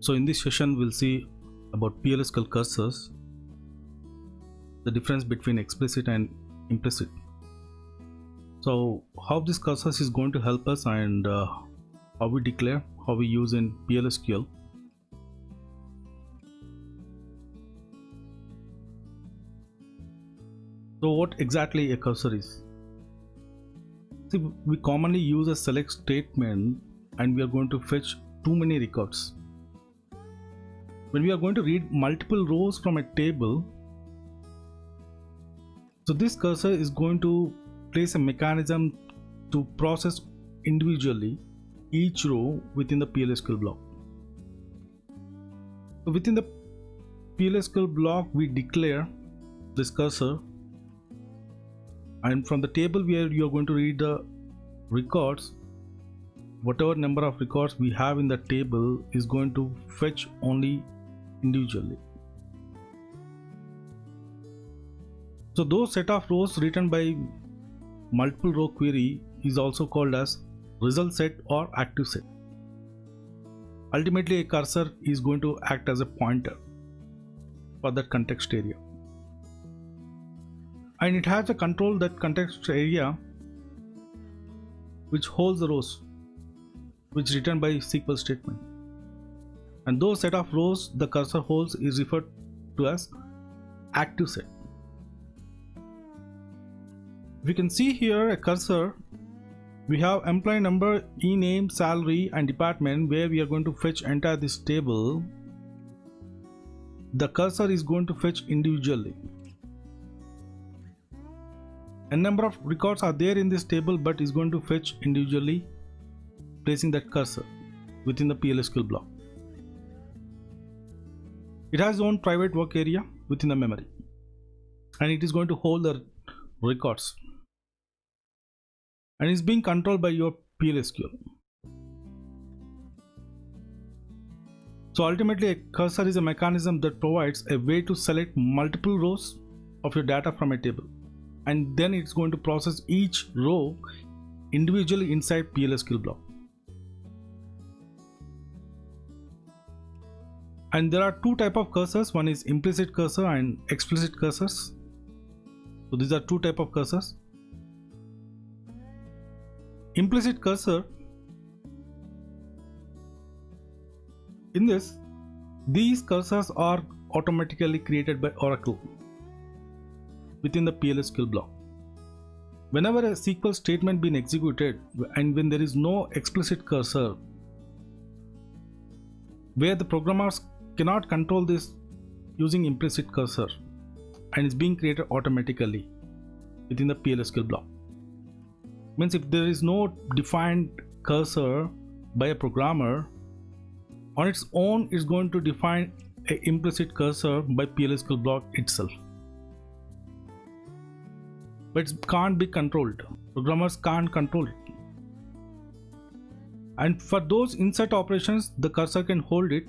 So in this session we'll see about PLSQL cursors, the difference between explicit and implicit. So how this cursors is going to help us, and how we declare, how we use in PLSQL. So what exactly a cursor is? See, we commonly use a select statement and we are going to fetch too many records. When we are going to read multiple rows from a table, so this cursor is going to place a mechanism to process individually each row within the PLSQL block. So within the PLSQL block we declare this cursor, and from the table where you are going to read the records, whatever number of records we have in the table is going to fetch only individually. So those set of rows written by multiple row query is also called as result set or active set. Ultimately a cursor is going to act as a pointer for that context area, and it has a control that context area which holds the rows which is written by SQL statement, and those set of rows the cursor holds is referred to as active set. We can see here a cursor. We have employee number, e-name, salary and department, where we are going to fetch entire this table. The cursor is going to fetch individually. A number of records are there in this table but is going to fetch individually, placing that cursor within the PLSQL block. It has its own private work area within the memory, and it is going to hold the records, and is being controlled by your PLSQL. So ultimately a cursor is a mechanism that provides a way to select multiple rows of your data from a table, and then it's going to process each row individually inside PLSQL block. And there are two types of cursors. One is implicit cursor and explicit cursors. So these are two types of cursors. Implicit cursor, in this, these cursors are automatically created by Oracle within the PLSQL block. Whenever a SQL statement been executed and when there is no explicit cursor, where the programmers cannot control this using implicit cursor, and it's being created automatically within the PLSQL block. Means if there is no defined cursor by a programmer, on its own it's going to define an implicit cursor by PLSQL block itself, but it can't be controlled. Programmers can't control it, and for those insert operations the cursor can hold it,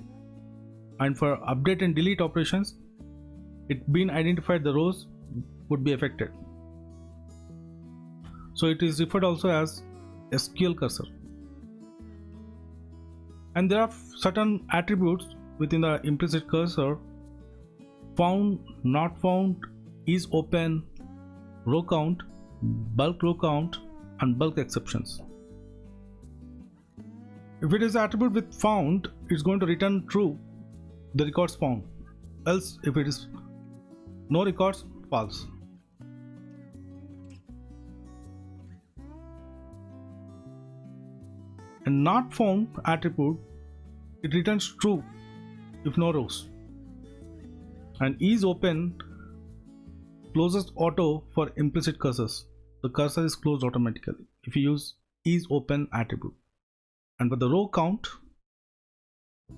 and for update and delete operations it being identified the rows would be affected. So it is referred also as SQL cursor. And there are certain attributes within the implicit cursor: found, not found, is open, row count, bulk row count and bulk exceptions. If it is an attribute with found, it's going to return true, the records found, else if it is no records, false. And not found attribute, it returns true if no rows, and is open closes auto for implicit cursors. The cursor is closed automatically if you use is open attribute, and for the row count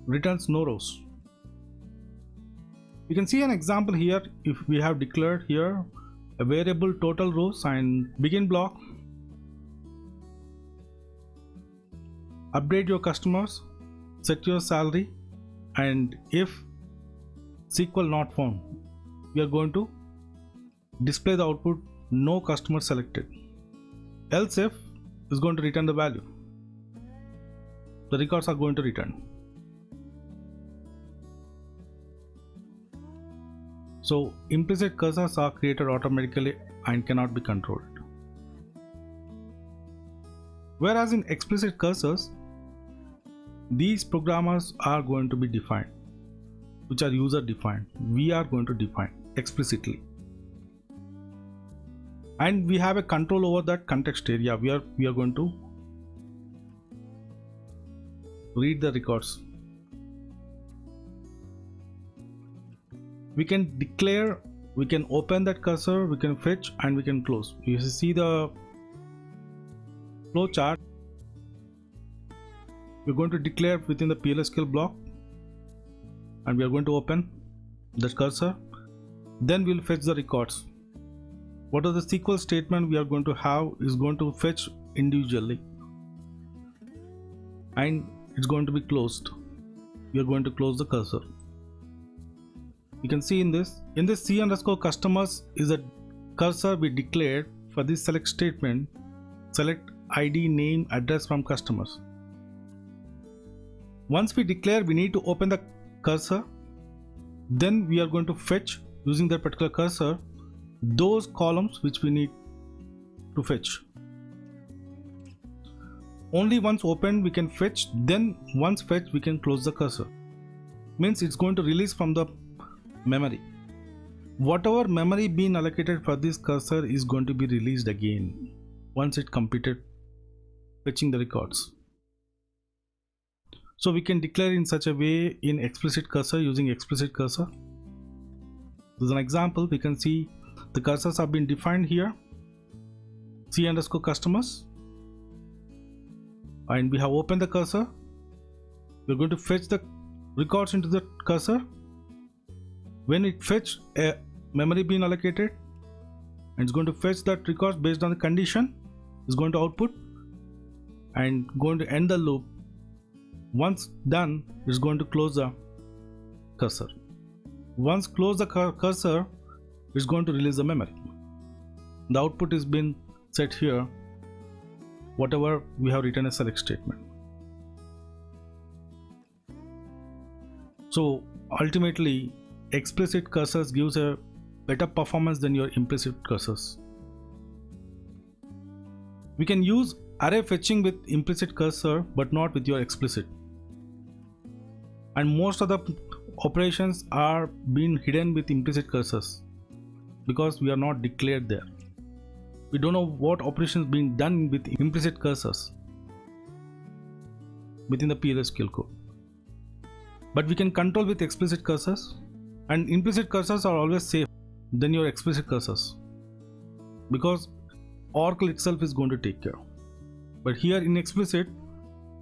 returns no rows. You can see an example here. If we have declared here a variable total rows and begin block, update your customers, set your salary, and if SQL not found, we are going to display the output no customer selected. Else if is going to return the value. The records are going to return. So implicit cursors are created automatically and cannot be controlled. Whereas in explicit cursors, these programmers are going to be defined, which are user defined. We are going to define explicitly, and we have a control over that context area. We are going to read the records. We can declare, we can open that cursor, we can fetch, and we can close. You see the flow chart. We're going to declare within the PLSQL block, and we are going to open the cursor. Then we'll fetch the records. What are the SQL statement we are going to have is going to fetch individually, and it's going to be closed. We are going to close the cursor. You can see in this C_customers is a cursor we declared for this select statement. Select ID, name, address from customers. Once we declare, we need to open the cursor. Then we are going to fetch using that particular cursor those columns which we need to fetch. Only once opened we can fetch, then once fetched we can close the cursor. Means it's going to release from the memory. Whatever memory being allocated for this cursor is going to be released again once it completed fetching the records. So we can declare in such a way in explicit cursor using explicit cursor. As an example, we can see the cursors have been defined here, C_customers, and we have opened the cursor. We're going to fetch the records into the cursor. When it fetch a memory being allocated, and it's going to fetch that records based on the condition, it's going to output and going to end the loop. Once done, it's going to close the cursor. Once close the cursor, it's going to release the memory. The output is been set here, whatever we have written a select statement. So ultimately, explicit cursors gives a better performance than your implicit cursors. We can use array fetching with implicit cursor but not with your explicit. And most of the operations are being hidden with implicit cursors because we are not declared there. We don't know what operations being done with implicit cursors within the PLSQL code. But we can control with explicit cursors, and implicit cursors are always safe than your explicit cursors because Oracle itself is going to take care. But here in explicit,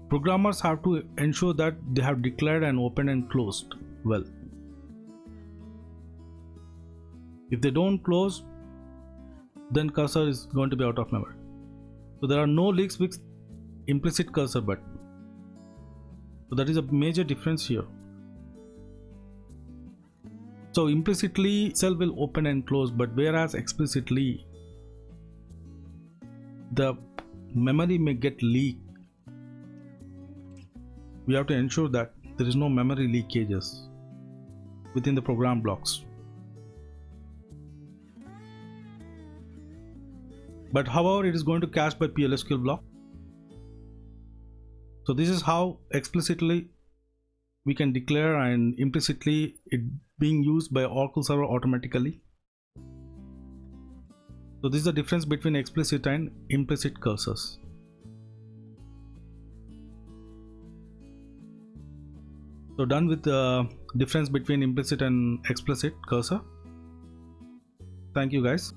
programmers have to ensure that they have declared and opened and closed well. If they don't close, then cursor is going to be out of memory. So there are no leaks with implicit cursor, but so that is a major difference here. So implicitly cell will open and close, but whereas explicitly the memory may get leaked. We have to ensure that there is no memory leakages within the program blocks. But however, it is going to cache by PLSQL block. So this is how explicitly we can declare and implicitly it being used by Oracle server automatically. So this is the difference between explicit and implicit cursors. So done with the difference between implicit and explicit cursor. Thank you guys.